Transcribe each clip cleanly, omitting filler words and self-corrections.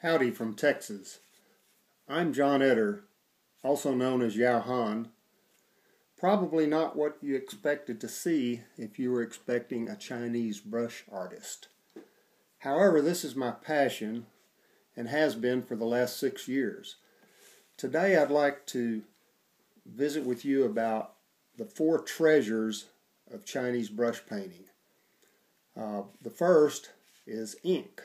Howdy from Texas. I'm John Etter, also known as Yao Han. Probably not what you expected to see if you were expecting a Chinese brush artist. However, this is my passion and has been for the last 6 years. Today I'd like to visit with you about the 4 treasures of Chinese brush painting. The first is ink.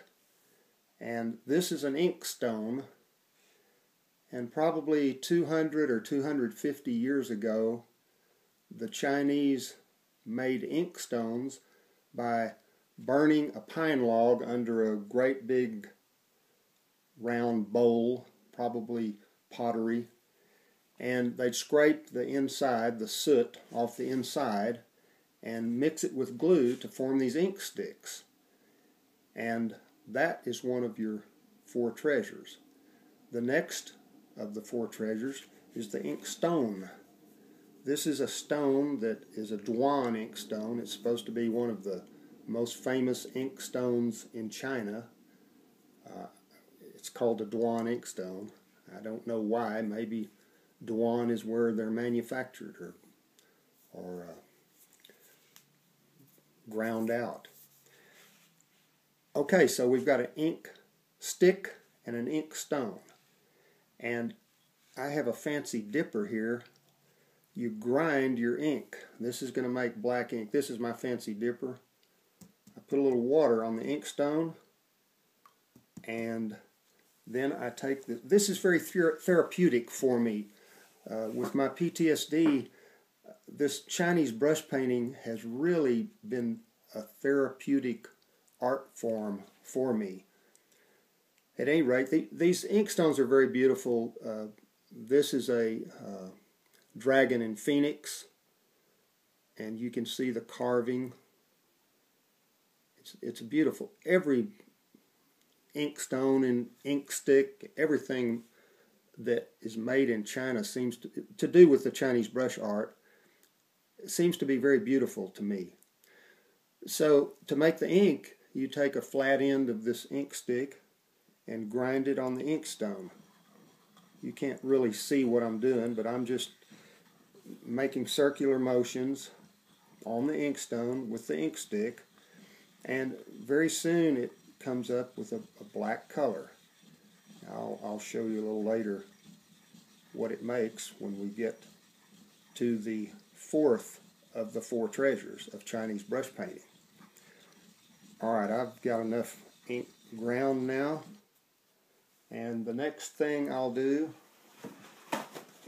And this is an ink stone, and probably 200 or 250 years ago the Chinese made ink stones by burning a pine log under a great big round bowl, probably pottery, and they'd scrape the inside, the soot off the inside, and mix it with glue to form these ink sticks. And that is one of your 4 treasures. The next of the 4 treasures is the ink stone. This is a stone that is a Duan ink stone. It's supposed to be one of the most famous ink stones in China. It's called a Duan ink stone. I don't know why. Maybe Duan is where they're manufactured or ground out. Okay, so we've got an ink stick and an ink stone. And I have a fancy dipper here. You grind your ink. This is going to make black ink. This is my fancy dipper. I put a little water on the ink stone, and then I take this is very therapeutic for me. With my PTSD, this Chinese brush painting has really been a therapeutic art form for me. At any rate, these ink stones are very beautiful. This is a dragon and phoenix, and you can see the carving. It's beautiful. Every ink stone and ink stick, everything that is made in China seems to do with the Chinese brush art, seems to be very beautiful to me. So to make the ink, you take a flat end of this ink stick and grind it on the ink stone. You can't really see what I'm doing, but I'm just making circular motions on the ink stone with the ink stick, and very soon it comes up with a black color. I'll show you a little later what it makes when we get to the 4th of the 4 treasures of Chinese brush painting. Alright, I've got enough ink ground now, and the next thing I'll do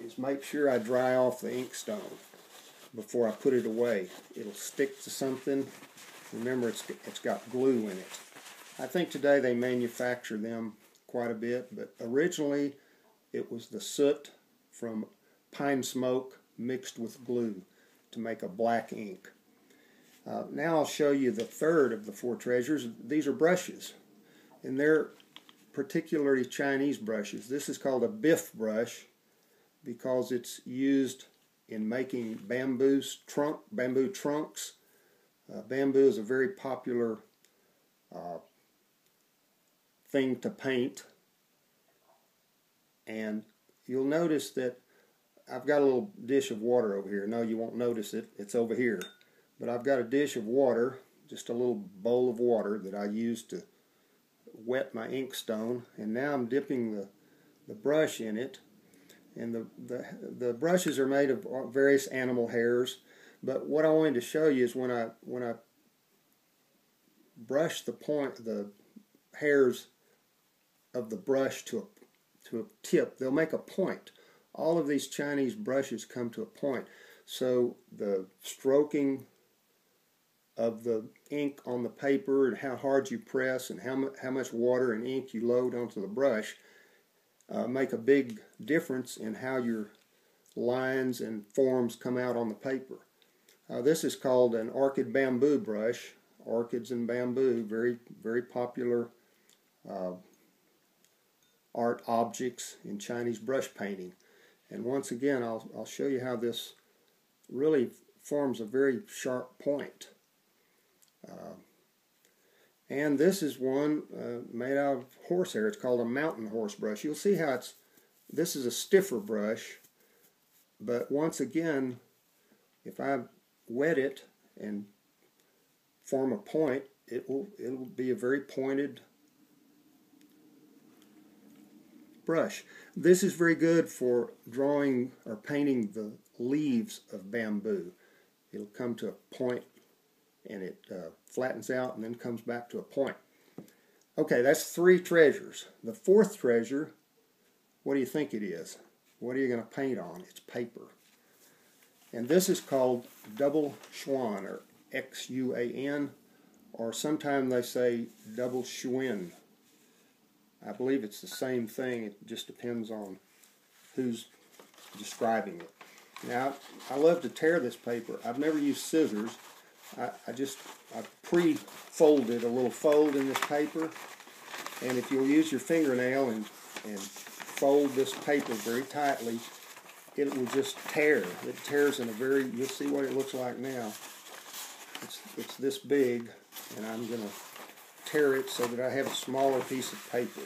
is make sure I dry off the ink stone before I put it away. It'll stick to something. Remember, it's got glue in it. I think today they manufacture them quite a bit, but originally it was the soot from pine smoke mixed with glue to make a black ink. Now I'll show you the 3rd of the 4 treasures. These are brushes, and they're particularly Chinese brushes. This is called a biff brush because it's used in making bamboo trunks. Bamboo is a very popular thing to paint, and you'll notice that I've got a little dish of water over here. No, you won't notice it. It's over here. But I've got a dish of water, just a little bowl of water that I use to wet my ink stone, and now I'm dipping the brush in it. And the brushes are made of various animal hairs, but what I wanted to show you is when I brush the hairs of the brush to a tip, they'll make a point. All of these Chinese brushes come to a point, so the stroking of the ink on the paper and how hard you press and how much water and ink you load onto the brush make a big difference in how your lines and forms come out on the paper. This is called an orchid bamboo brush. Orchids and bamboo, very, very popular art objects in Chinese brush painting. And once again, I'll show you how this really forms a very sharp point. And this is one made out of horsehair. It's called a mountain horse brush. You'll see how this is a stiffer brush, but once again, if I wet it and form a point, it'll be a very pointed brush. This is very good for drawing or painting the leaves of bamboo. It'll come to a point and it flattens out and then comes back to a point. Okay, that's 3 treasures. The 4th treasure, what do you think it is? What are you going to paint on? It's paper. And this is called double Xuan, or Xuan, or sometimes they say double Xuan. I believe it's the same thing. It just depends on who's describing it. Now, I love to tear this paper. I've never used scissors. I pre-folded a little fold in this paper, and if you'll use your fingernail and fold this paper very tightly, it will just tear. It tears in a very, you'll see what it looks like now. It's this big, and I'm going to tear it so that I have a smaller piece of paper.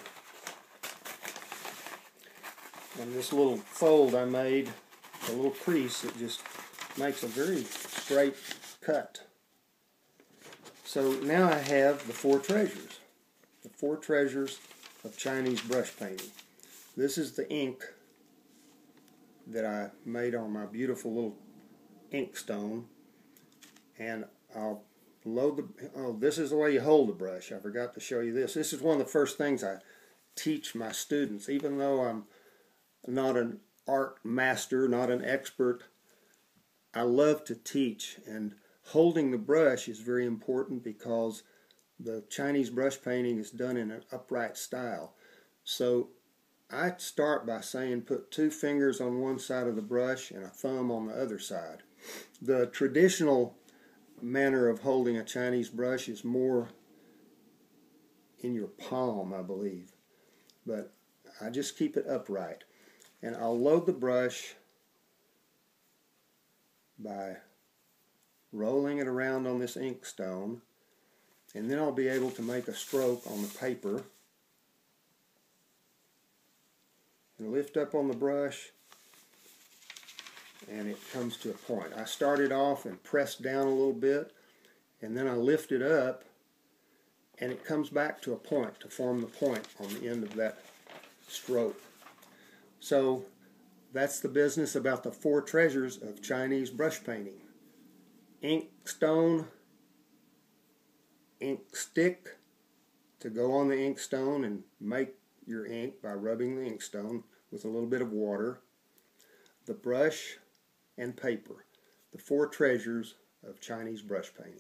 And this little fold I made, a little crease, it just makes a very straight cut. So now I have the 4 treasures. The 4 treasures of Chinese brush painting. This is the ink that I made on my beautiful little ink stone. And I'll load this is the way you hold the brush. I forgot to show you this. This is one of the first things I teach my students. Even though I'm not an art master, not an expert, I love to teach, and holding the brush is very important because the Chinese brush painting is done in an upright style. So I start by saying put 2 fingers on one side of the brush and a thumb on the other side. The traditional manner of holding a Chinese brush is more in your palm, I believe. But I just keep it upright. And I'll load the brush by rolling it around on this ink stone, and then I'll be able to make a stroke on the paper and lift up on the brush, and it comes to a point. I started off and pressed down a little bit, and then I lift it up, and it comes back to a point to form the point on the end of that stroke. So that's the business about the 4 treasures of Chinese brush painting. Ink stone, ink stick to go on the ink stone and make your ink by rubbing the ink stone with a little bit of water, the brush, and paper. The 4 treasures of Chinese brush painting.